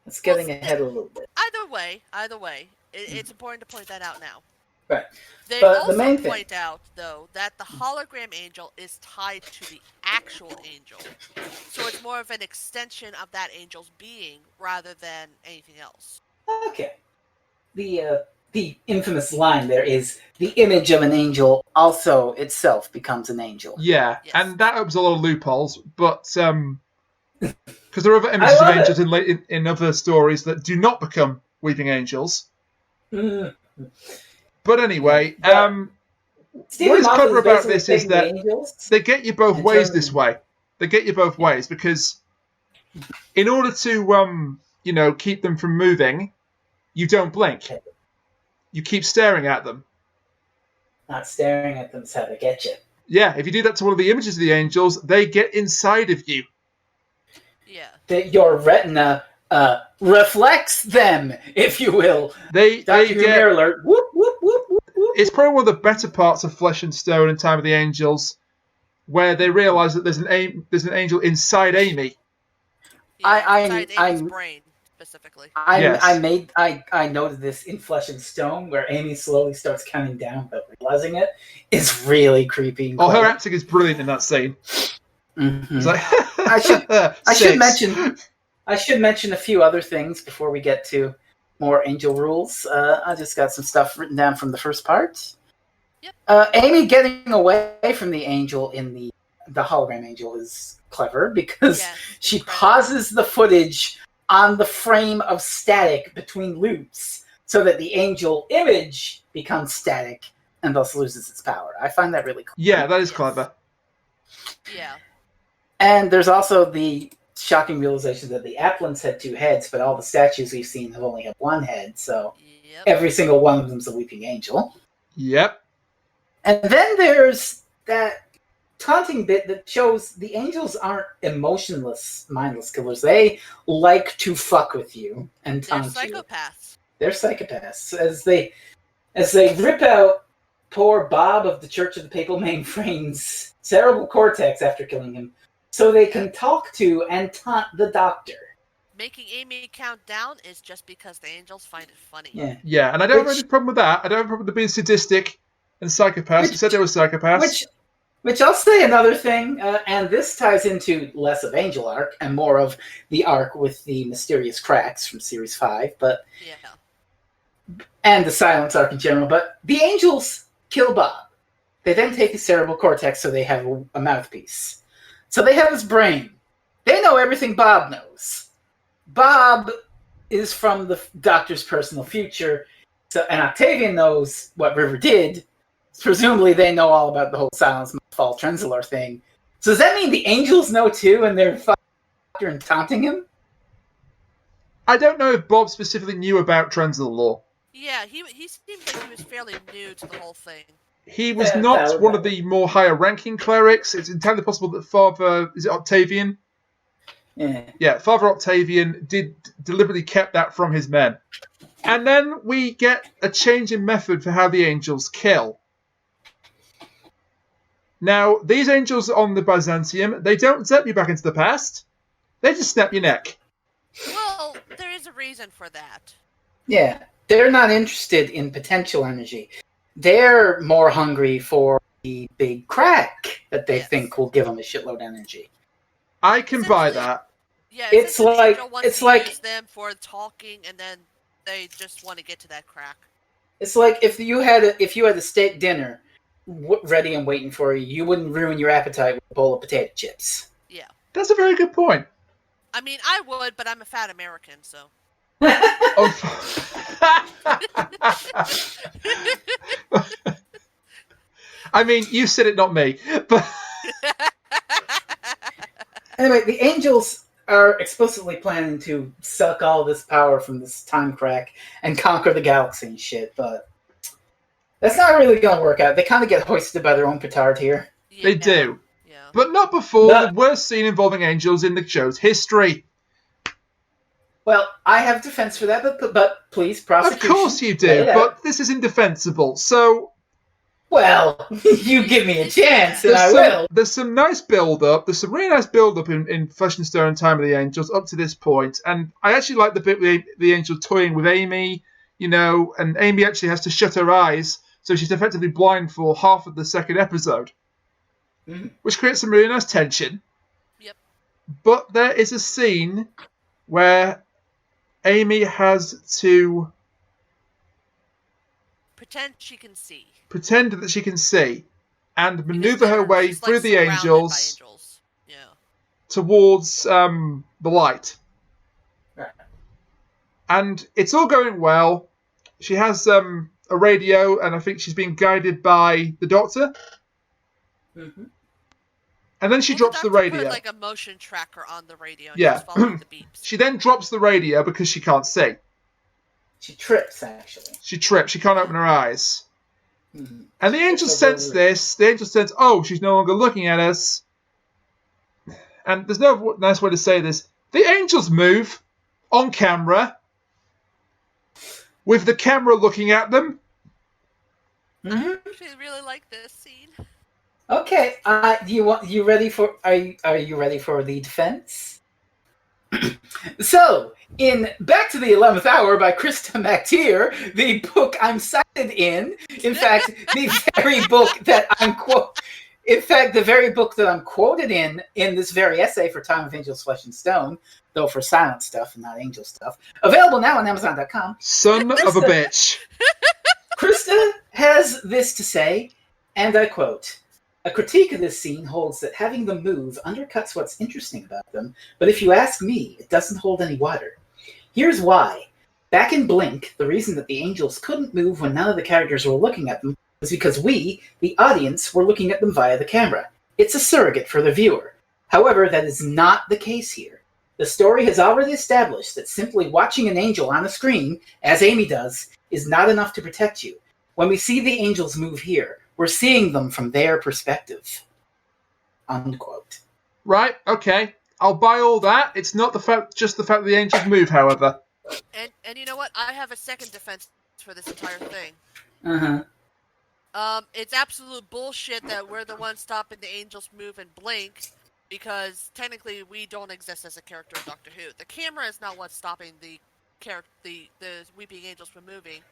That's getting ahead a little bit. Either way, it's important to point that out now. Right. They But also the main thing, point out, though, that the hologram angel is tied to the actual angel. So it's more of an extension of that angel's being rather than anything else. okay. The infamous line there is the image of an angel also itself becomes an angel. Yeah, Yes. and that opens a lot of loopholes, but because there are other images of love angels in other stories that do not become weeping angels. Mm. But anyway, But Stephen what is Moffat clever is about basically this is taking that the angels. they get you both and ways turning this them- way. They get you both ways because in order to keep them from moving, you don't blink. You keep staring at them. Not staring at them is how they get you. Yeah, if you do that to one of the images of the angels, they get inside of you. Yeah. That your retina reflects them, if you will. They Dr. get. Humor alert. Whoop, whoop, whoop, whoop, whoop. It's probably one of the better parts of Flesh and Stone and Time of the Angels, where they realise that there's an angel inside Amy. Yeah, I'm- inside Amy's I'm- brain, specifically. Yes. I noted this in Flesh and Stone, where Amy slowly starts counting down, but realizing it is really creepy. And Oh, her clever. acting is brilliant in that scene. Mhm. It's like I should mention a few other things before we get to more angel rules. I just got some stuff written down from the first part. Yep. Amy getting away from the angel in the hologram angel is clever because Yes, she incredible. pauses the footage on the frame of static between loops so that the angel image becomes static and thus loses its power. I find that really cool. Yeah, that is Yes. clever. Yeah. And there's also the shocking realization that the Applins had 2 heads, but all the statues we've seen have only had 1 head, so Yep. every single one of them's a weeping angel. Yep. And then there's that taunting bit that shows the angels aren't emotionless, mindless killers. They like to fuck with you and They're taunt you. psychopaths. They're psychopaths. As they rip out poor Bob of the Church of the Papal Mainframe's cerebral cortex after killing him, so they can talk to and taunt the Doctor. Making Amy count down is just because the angels find it funny. Yeah. Yeah, and I don't have any problem with that. I don't have a problem with being sadistic and psychopaths. You said they were psychopaths. Which I'll say another thing, and this ties into less of Angel arc and more of the arc with the mysterious cracks from Series 5, but Yeah. and the Silence arc in general, but the angels kill Bob. They then take his cerebral cortex so they have a mouthpiece. So they have his brain. They know everything Bob knows. Bob is from the Doctor's personal future, so and Octavian knows what River did. Presumably they know all about the whole Silence Fall Trenzalore thing. So does that mean the angels know too and they're fucking Doctor and taunting him? I don't know if Bob specifically knew about Trenzalore. Yeah, he seemed like he was fairly new to the whole thing. He was not one of the more higher ranking clerics. It's entirely possible that Father, is it Octavian? Yeah. Yeah, Father Octavian deliberately kept that from his men. And then we get a change in method for how the angels kill. Now, these angels on the Byzantium, they don't zap you back into the past. They just snap your neck. Well, there is a reason for that. Yeah. They're not interested in potential energy. They're more hungry for the big crack that they think will give them a shitload of energy. I can buy that. Yeah, it's like use them for talking, and then they just want to get to that crack. It's like if you had a steak dinner ready and waiting for you, you wouldn't ruin your appetite with a bowl of potato chips. Yeah, that's a very good point. I mean, I would, but I'm a fat American, so. I mean, you said it, not me. But anyway, the angels are explicitly planning to suck all this power from this time crack and conquer the galaxy and shit, but that's not really going to work out. They kind of get hoisted by their own petard here. Yeah, they do. Yeah. But not before the worst scene involving angels in the show's history. Well, I have defense for that, but please, prosecution. Of course you do, but this is indefensible, so... Well, you give me a chance, and I will. There's some nice build-up. There's some really nice build-up in Flesh and Stone Time of the Angels up to this point, and I actually like the bit with the angel toying with Amy, and Amy actually has to shut her eyes, so she's effectively blind for half of the second episode, which creates some really nice tension. Yep. But there is a scene where Amy has to pretend she can see. Pretend that she can see and maneuver her way through the angels, yeah, towards the light. Right. And it's all going well. She has a radio, and I think she's being guided by the Doctor. Mm-hmm. And then she drops the radio. Put like a motion tracker on the radio. And yeah. the beeps. She then drops the radio because she can't see. She trips, actually. She trips. She can't open her eyes. Mm-hmm. And the angels sense this. The angels sense, oh, she's no longer looking at us. And there's no nice way to say this. The angels move on camera with the camera looking at them. Mm-hmm. I actually really like this scene. Okay, you ready for? Are you ready for the defense? So, in Back to the 11th Hour by Krista McTeer, the book I'm cited in fact, the very book that I'm the very book that I'm quoted in this very essay for Time of Angels, Flesh and Stone, though for silent stuff and not angel stuff, available now on Amazon.com. Son of a bitch. Krista has this to say, and I quote, "A critique of this scene holds that having them move undercuts what's interesting about them, but if you ask me, it doesn't hold any water. Here's why. Back in Blink, the reason that the angels couldn't move when none of the characters were looking at them was because we, the audience, were looking at them via the camera. It's a surrogate for the viewer. However, that is not the case here. The story has already established that simply watching an angel on a screen, as Amy does, is not enough to protect you. When we see the angels move here, we're seeing them from their perspective. Unquote. Right, okay. I'll buy all that. It's not just the fact that the angels move, however. And you know what? I have a second defense for this entire thing. Uh-huh. It's absolute bullshit that we're the ones stopping the angels move and blink, because technically we don't exist as a character in Doctor Who. The camera is not what's stopping the Weeping Angels from moving.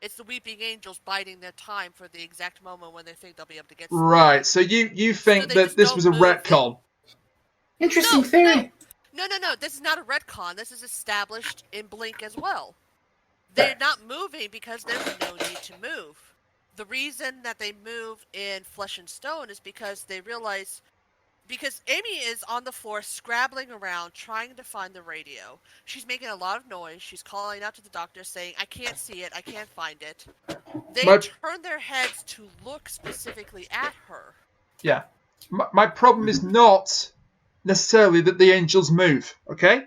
It's the Weeping Angels biding their time for the exact moment when they think they'll be able to get something. Right, so you think that this was a retcon? Interesting theory. No. This is not a retcon. This is established in Blink as well. They're not moving because there's no need to move. The reason that they move in Flesh and Stone is because they realize... Because Amy is on the floor scrabbling around trying to find the radio. She's making a lot of noise. She's calling out to the doctor saying, I can't see it. I can't find it. They turn their heads to look specifically at her. Yeah. My problem is not necessarily that the angels move, okay?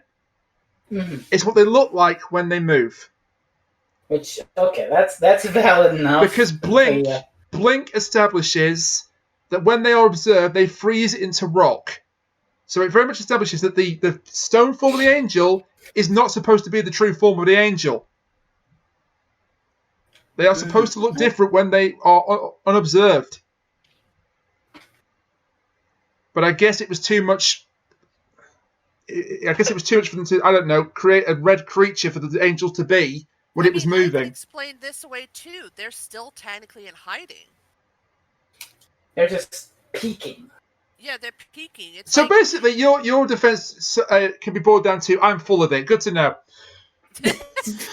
Mm-hmm. It's what they look like when they move. Which, okay, that's valid enough. Because Blink establishes that when they are observed, they freeze into rock. So it very much establishes that the stone form of the angel is not supposed to be the true form of the angel. They are supposed to look different when they are unobserved. But I guess it was too much... I guess it was too much for them to, I don't know, create a red creature for the angels to be when it was moving. I can explain this away too. They're still technically in hiding. They're just peeking. Yeah, they're peeking. It's so basically, your defense can be boiled down to, I'm full of it. Good to know. No,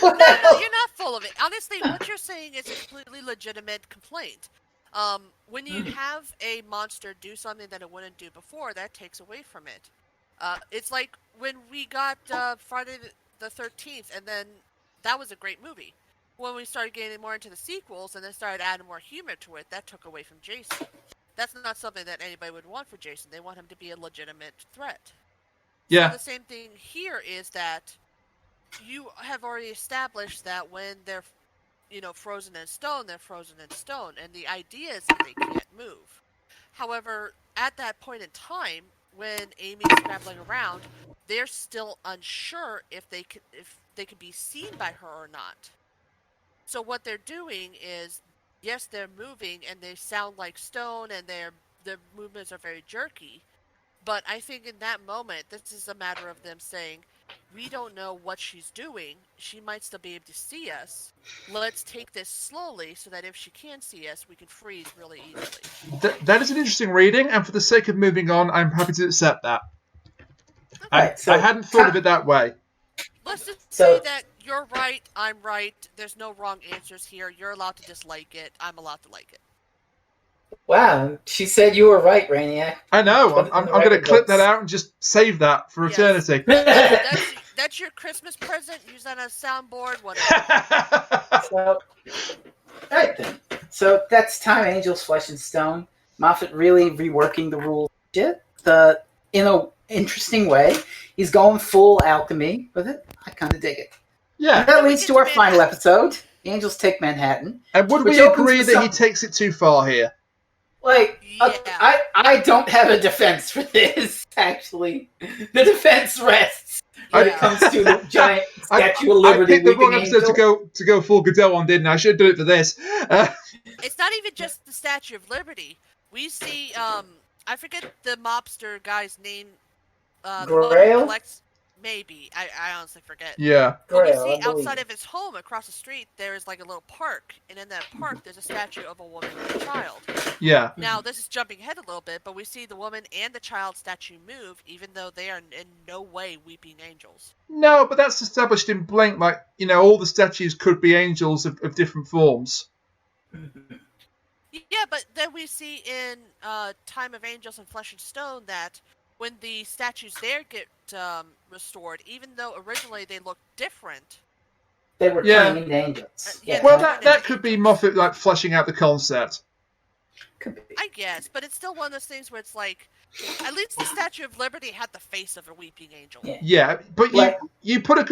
you're not full of it. Honestly, what you're saying is a completely legitimate complaint. When you have a monster do something that it wouldn't do before, that takes away from it. It's like when we got Friday the 13th, and then that was a great movie. When we started getting more into the sequels and then started adding more humor to it, that took away from Jason. That's not something that anybody would want for Jason. They want him to be a legitimate threat. Yeah. So the same thing here is that you have already established that when they're, frozen in stone, they're frozen in stone, and the idea is that they can't move. However, at that point in time, when Amy's scrabbling around, they're still unsure if they could be seen by her or not. So what they're doing is, yes, they're moving and they sound like stone and their movements are very jerky. But I think in that moment, this is a matter of them saying, we don't know what she's doing. She might still be able to see us. Let's take this slowly so that if she can see us, we can freeze really easily. That is an interesting reading, and for the sake of moving on, I'm happy to accept that. Okay. I hadn't thought of it that way. Let's just say that you're right, I'm right. There's no wrong answers here. You're allowed to dislike it. I'm allowed to like it. Wow, she said you were right, Rainiac. I know. I'm going to clip that out and just save that for eternity. That's your Christmas present. Use that as a soundboard. Whatever. Alright then. So that's Time Angels, Flesh and Stone. Moffat really reworking the rules in an interesting way. He's going full alchemy with it. I kind of dig it. Yeah. And that leads to our final episode. The Angels Take Manhattan. And would we agree that he takes it too far here? I don't have a defense for this, actually. The defense rests when it comes to the giant Statue of Liberty. I picked the wrong episode to go full Goodell on, didn't I? I should have done it for this. It's not even just the Statue of Liberty. We see, I forget the mobster guy's name. Grail? Maybe. I honestly forget. Yeah. But we see outside of his home, across the street, there is like a little park. And in that park, there's a statue of a woman and a child. Yeah. Now, this is jumping ahead a little bit, but we see the woman and the child statue move, even though they are in no way weeping angels. No, but that's established in Blink. Like, all the statues could be angels of different forms. Yeah, but then we see in Time of Angels and Flesh and Stone that when the statues there get restored, even though originally they looked different, they were turning into angels. Well, that could be Moffat fleshing out the concept. Could be. I guess, but it's still one of those things where it's like, at least the Statue of Liberty had the face of a weeping angel. Yeah, but you put a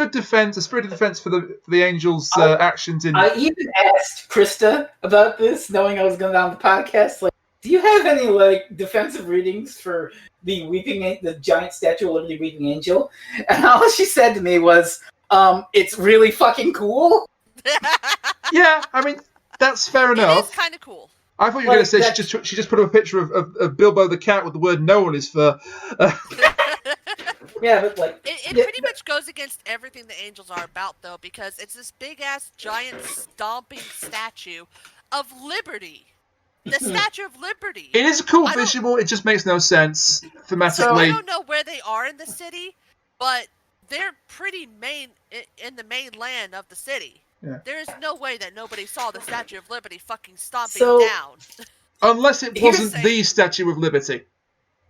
spirit of defense for the angel's actions in. I even asked Krista about this, knowing I was going to on the podcast. Like, do you have any defensive readings for the giant Statue of Liberty weeping angel? And all she said to me was, "It's really fucking cool." Yeah, I mean that's fair enough. It is kind of cool. I thought you were going to say she just put up a picture of Bilbo the cat with the word "no" on his fur. Yeah, but it pretty much goes against everything the angels are about, though, because it's this big ass giant stomping statue of liberty. The Statue of Liberty. It is a cool visual. It just makes no sense thematically. So I don't know where they are in the city, but they're pretty in the main land of the city. Yeah. There is no way that nobody saw the Statue of Liberty fucking stomping down. Unless it wasn't the Statue of Liberty.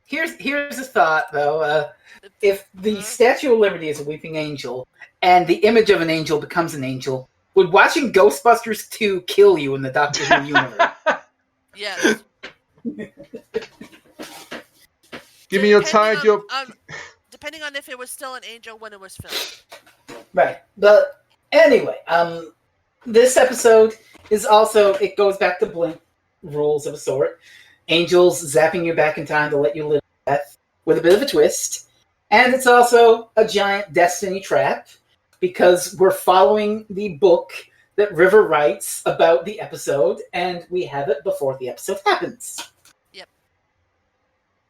Here's a thought, though. If the Statue of Liberty is a weeping angel, and the image of an angel becomes an angel, would watching Ghostbusters 2 kill you in the Doctor Who universe? Yes. Give me your tide, depending on if it was still an angel when it was filmed. Right. But anyway, this episode is also, it goes back to Blink rules of a sort. Angels zapping you back in time to let you live death with a bit of a twist. And it's also a giant destiny trap because we're following the book that River writes about the episode, and we have it before the episode happens. Yep.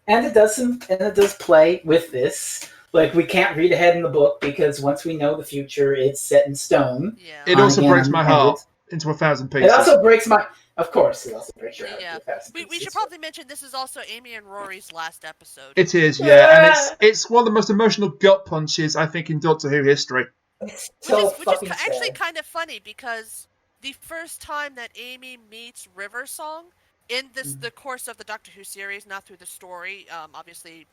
And it does play with this. Like, we can't read ahead in the book because once we know the future, it's set in stone. Yeah. It also breaks my heart into 1,000 pieces. It also breaks my... Of course, it also breaks your heart into 1,000 pieces. We should probably mention this is also Amy and Rory's last episode. It is, yeah. And it's one of the most emotional gut punches, I think, in Doctor Who history. Which is actually kind of funny because the first time that Amy meets River Song in the course of the Doctor Who series, not through the story, obviously,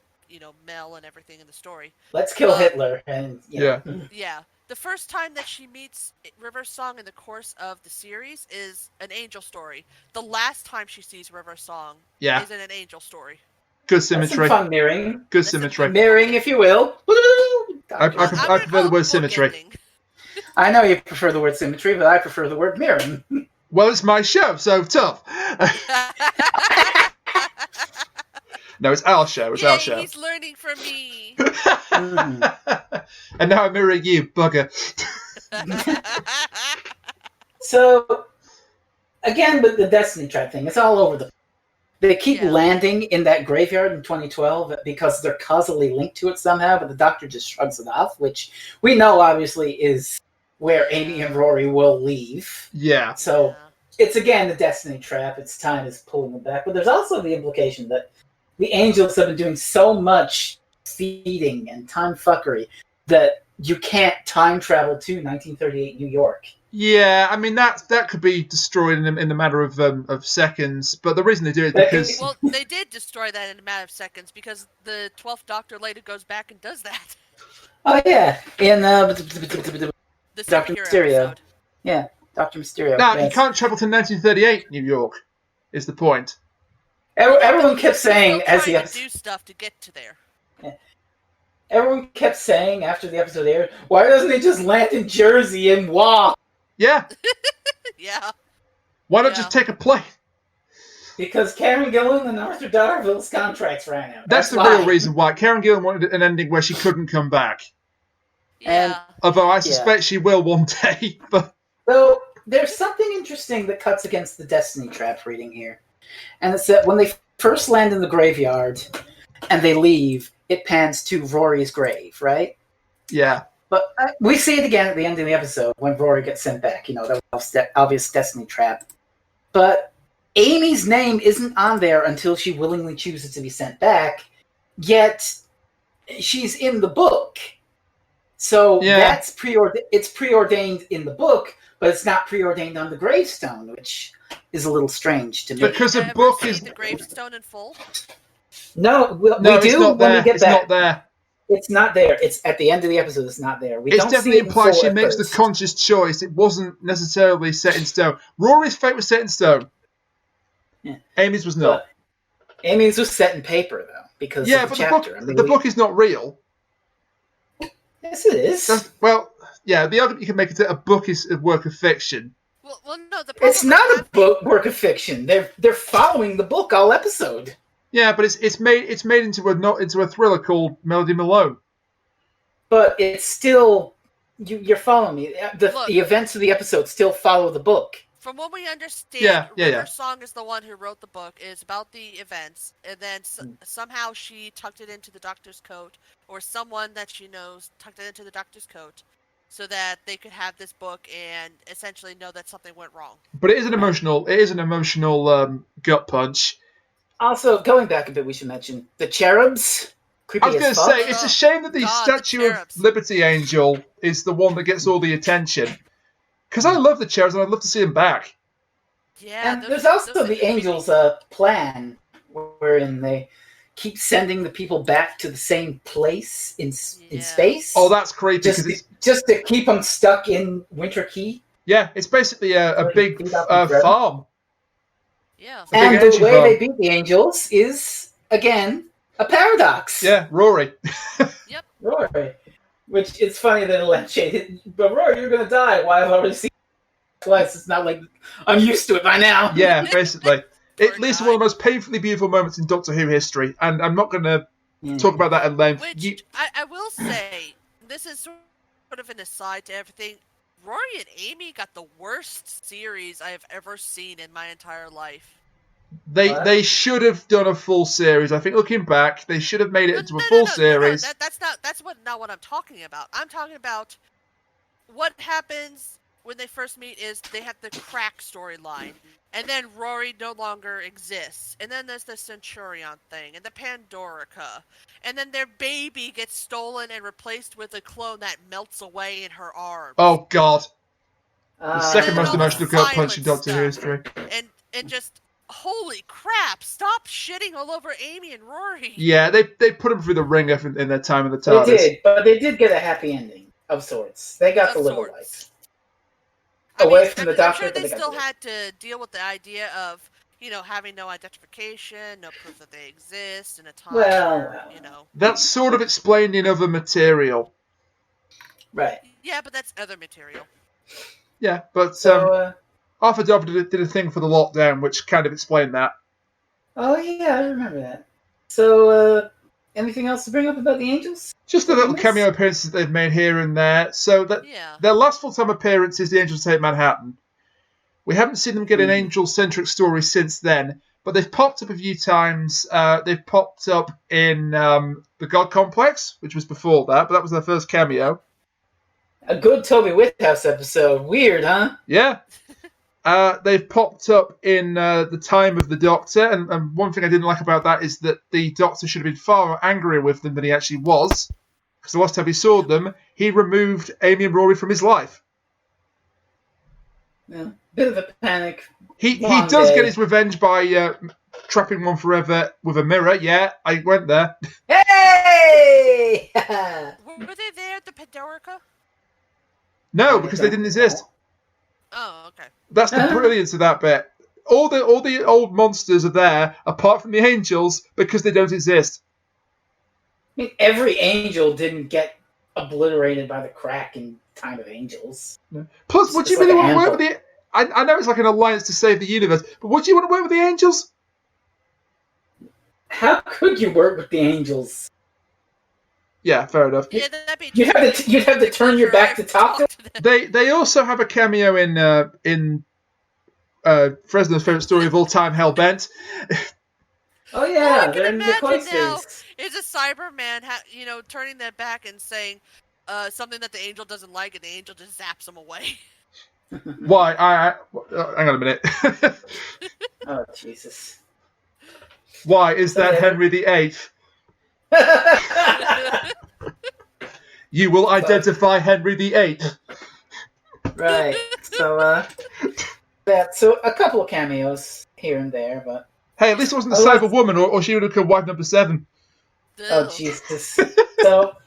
Mel and everything in the story. Let's kill Hitler. And yeah. Yeah. The first time that she meets River Song in the course of the series is an angel story. The last time she sees River Song is in an angel story. Good symmetry. Fun mirroring. Good symmetry. Mirroring, if you will. I prefer the word symmetry. I know you prefer the word symmetry, but I prefer the word mirroring. Well, it's my show, so tough. No, it's our show. It's our show. He's learning from me. And now I'm mirroring you, bugger. So, again, with the Destiny Trap thing, it's all over the... They keep landing in that graveyard in 2012 because they're causally linked to it somehow, but the Doctor just shrugs it off, which we know, obviously, is where Amy and Rory will leave. Yeah. So, it's, again, the Destiny Trap. Its time is pulling them back. But there's also the implication that the angels have been doing so much feeding and time fuckery that you can't time travel to 1938 New York. Yeah, I mean that could be destroyed in the matter of seconds. But the reason they do it is because they did destroy that in a matter of seconds because the 12th Doctor later goes back and does that. Oh yeah, in the Dr. Mysterio. Episode. Yeah, Dr. Mysterio. No, you can't travel to 1938 New York. Is the point? Everyone kept saying as the episode do stuff to get to there. Yeah. Everyone kept saying after the episode aired, why doesn't he just land in Jersey and walk? Yeah. Yeah. Why not just take a plane? Because Karen Gillan and Arthur Darville's contracts ran out. That's the real reason why. Karen Gillan wanted an ending where she couldn't come back. Yeah. Although I suspect she will one day. But so there's something interesting that cuts against the Destiny Trap reading here. And it's that when they first land in the graveyard and they leave, it pans to Rory's grave, right? Yeah. But we see it again at the end of the episode when Rory gets sent back. That was obvious Destiny Trap. But Amy's name isn't on there until she willingly chooses to be sent back, yet she's in the book. So that's preordained in the book, but it's not preordained on the gravestone, which is a little strange to me. Because the book is the gravestone in full. No, we do when we get back. It's not there. It's not there. It's at the end of the episode. It's not there. It's definitely implied she makes the conscious choice. It wasn't necessarily set in stone. Rory's fate was set in stone. Amy's was not. But Amy's was set in paper, though, because of the But chapter. the book is not real. Yes, it is. The argument you can make is that a book is a work of fiction. Well, no, the problem It's not a work of fiction. They're following the book all episode. Yeah, but it's made into a thriller called Melody Malone. But it's still you're following me. The events of the episode still follow the book. From what we understand, Yeah. Song is the one who wrote the book. It's about the events, and then somehow she tucked it into the doctor's coat, or someone that she knows tucked it into the doctor's coat, so that they could have this book and essentially know that something went wrong. But it is an emotional gut punch. Also, going back a bit, we should mention the cherubs. Creepy I was going to say, it's a shame that the Statue of Liberty Angel is the one that gets all the attention. Because I love the cherubs and I'd love to see them back. Yeah, and there's also the Angels' plan, wherein they keep sending the people back to the same place in space. Oh, that's creepy. Just to keep them stuck in Winter Key. Yeah, it's basically a big farm. Yeah. And the way they beat the Angels is, again, a paradox. Yeah, Rory. Yep. Rory. Which, it's funny that Lanchet, but Rory, you're going to die. Why have I already seen it twice? It's not like I'm used to it by now. Yeah, basically. At least one of the most painfully beautiful moments in Doctor Who history, and I'm not going to talk about that at length. Which, I will say, this is sort of an aside to everything, Rory and Amy got the worst series I have ever seen in my entire life. They should have done a full series. I think looking back, they should have made it into a full series. That's not what I'm talking about. I'm talking about what happens when they first meet is they have the crack storyline, and then Rory no longer exists, and then there's the Centurion thing, and the Pandorica, and then their baby gets stolen and replaced with a clone that melts away in her arms. Oh God! The second most emotional gut punch in Doctor Who history. And just. Holy crap! Stop shitting all over Amy and Rory. Yeah, they put them through the ringer in their time in the TARDIS. They did, but they did get a happy ending of sorts. They got the little life. Away from the Doctor. I'm sure they still had to deal with the idea of, having no identification, no proof that they exist in a time where. That's sort of explained in other material. Right. Yeah, but that's other material. Yeah, but Arthur Dobby did a thing for the lockdown, which kind of explained that. Oh, yeah, I remember that. So, anything else to bring up about the Angels? Just the little cameo appearances they've made here and there. So, their last full-time appearance is The Angels Take Manhattan. We haven't seen them get an angel-centric story since then, but they've popped up a few times. They've popped up in The God Complex, which was before that, but that was their first cameo. A good Toby Whithouse episode. Weird, huh? Yeah. They've popped up in The Time of the Doctor, and one thing I didn't like about that is that the Doctor should have been far angrier with them than he actually was, because the last time he saw them, he removed Amy and Rory from his life. Yeah, bit of a panic. He does get his revenge by trapping one forever with a mirror. Yeah, I went there. Hey! Were they there at the Pandorica? No, because they didn't exist. Oh, okay. That's the brilliance of that bit. All the old monsters are there, apart from the angels, because they don't exist. I mean, every angel didn't get obliterated by the crack in Time of Angels. No. Plus, would you really want to work with the... I know it's like an alliance to save the universe, but would you want to work with the angels? How could you work with the angels? Yeah, fair enough. Yeah, you'd have to turn your back to talk to them. They also have a cameo in Frezno's favourite story of all time, Hellbent. Oh yeah, they're in the cloisters. Is a Cyberman, turning their back and saying something that the angel doesn't like, and the angel just zaps them away. Why? Hang on a minute. Oh Jesus! Why is that Henry VIII? You will identify Henry VIII. Right. So, so a couple of cameos here and there, but hey, at least it wasn't a Cyber Woman, or she would have become wife number 7. Oh Jesus! So,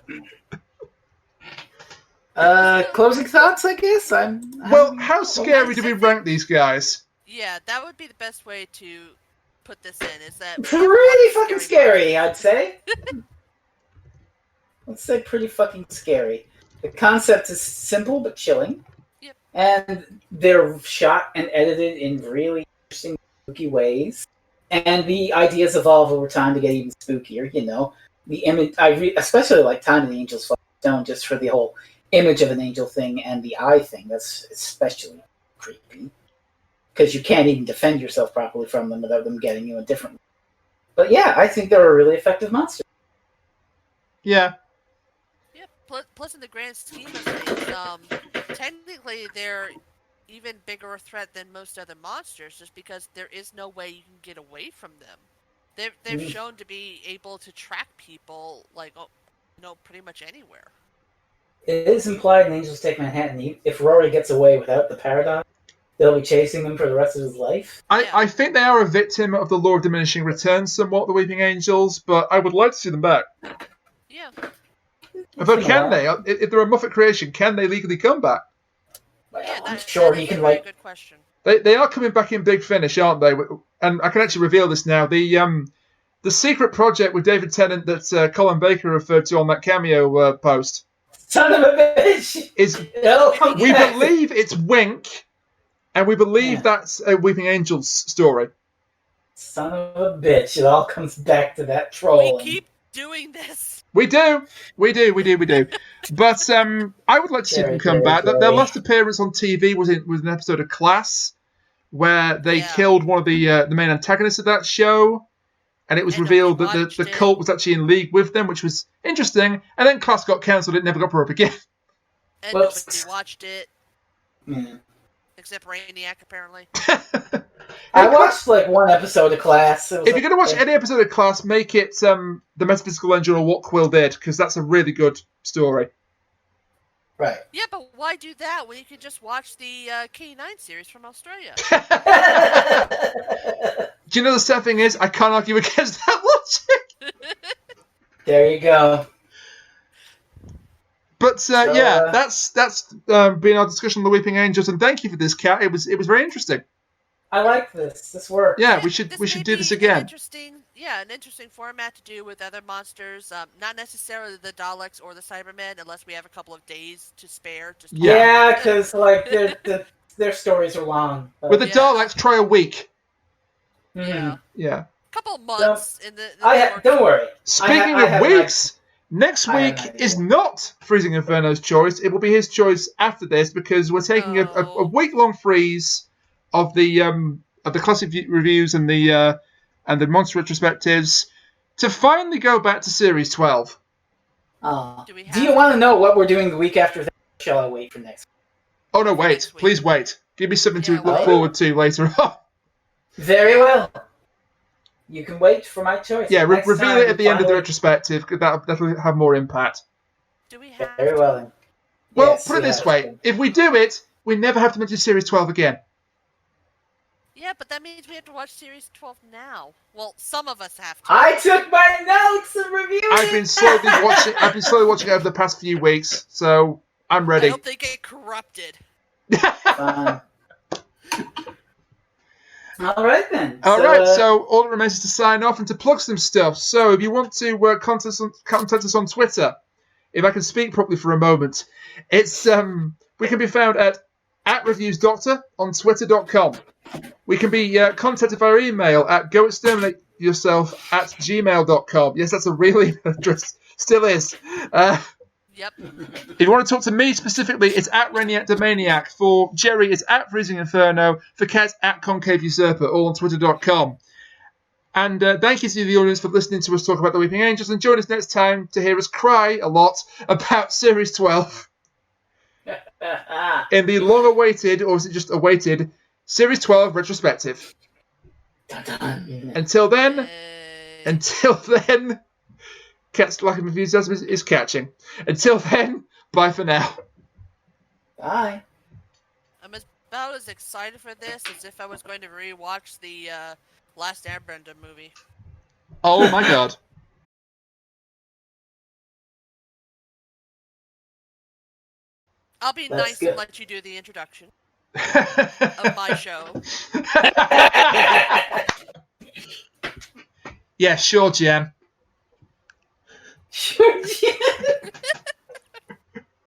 closing thoughts, I guess. How scary do we rank these guys? Yeah, that would be the best way to put this in. Is that pretty fucking scary, I'd say. Let's say pretty fucking scary. The concept is simple but chilling. Yep. And they're shot and edited in really interesting, spooky ways. And the ideas evolve over time to get even spookier, you know. The image, especially like Time of the Angel's Fucking Stone, just for the whole image of an angel thing and the eye thing. That's especially creepy. Because you can't even defend yourself properly from them without them getting you a different way. But yeah, I think they're a really effective monster. Yeah. Plus, in the grand scheme of things, technically they're even bigger a threat than most other monsters, just because there is no way you can get away from them. They've shown to be able to track people, like, pretty much anywhere. It is implied in Angels Take Manhattan, if Rory gets away without the paradox, they'll be chasing them for the rest of his life. I think they are a victim of the law of diminishing returns somewhat, the Weeping Angels, but I would like to see them back. Yeah. Although, can they? If they're a Muppet creation, can they legally come back? Well, Yeah, I'm sure he can, like... good question. They are coming back in Big Finish, aren't they? And I can actually reveal this now. The secret project with David Tennant that Colin Baker referred to on that cameo post. Son of a bitch! We believe it's Wink, and we believe that's a Weeping Angels story. Son of a bitch! It all comes back to that troll. We keep doing this. We do. But I would like to see them come back. Their last appearance on TV was an episode of Class, where they killed one of the main antagonists of that show, and it was revealed that the cult was actually in league with them, which was interesting. And then Class got cancelled; it never got brought up again. And nobody watched it, except Brainiac, apparently. I watched like one episode of Class. If you're going to watch any episode of Class, make it the Metaphysical Engine or What Quill Did, because that's a really good story. Right. Yeah, but why do that when you can just watch the K9 series from Australia? Do you know the sad thing is, I can't argue against that logic. There you go. But that's been our discussion on the Weeping Angels, and thank you for this, Kat. It was very interesting. I like this. This works. Yeah, we should do this again. An interesting format to do with other monsters. Not necessarily the Daleks or the Cybermen, unless we have a couple of days to spare. Because like their stories are long. But... With the Daleks, try a week. Yeah. A couple of months in the don't worry. Speaking of weeks, next week is not Freezing Inferno's choice. It will be his choice after this, because we're taking a week-long freeze of the classic reviews and the monster retrospectives to finally go back to Series 12. Do you want to know what we're doing the week after that? Shall I wait for next week? Oh, no, wait. Please wait. Give me something to look forward to later on. Very well. You can wait for my choice. Yeah, reveal it at the end of the retrospective. That'll have more impact. Do we have Very well, then. Well, put it this way. If we do it, we never have to mention Series 12 again. Yeah, but that means we have to watch Series 12 now. Well, some of us have to. I took my notes and reviewed it. I've been slowly watching it over the past few weeks, so I'm ready. I hope they get corrupted. All right, then. So all that remains is to sign off and to plug some stuff. So if you want to contact us on Twitter, if I can speak properly for a moment, it's we can be found at @reviewsdoctor on twitter.com. We can be contacted via email at goexterminateyourself@gmail.com. Yes, that's a real email address. Still is. Yep. If you want to talk to me specifically, it's @Reniac For Jerry, it's @Freezing Inferno. For Kat, @Concave Usurper, all on twitter.com. And thank you to the audience for listening to us talk about the Weeping Angels. And join us next time to hear us cry a lot about Series 12 in the long-awaited, or is it just awaited, Series 12 retrospective. Until then, Cat's lack of enthusiasm is catching. Until then, bye for now. Bye. I'm about as excited for this as if I was going to rewatch the Last Airbender movie. Oh my god. I'll be nice and let you do the introduction of my show. Yeah, sure, GM. Sure, yeah.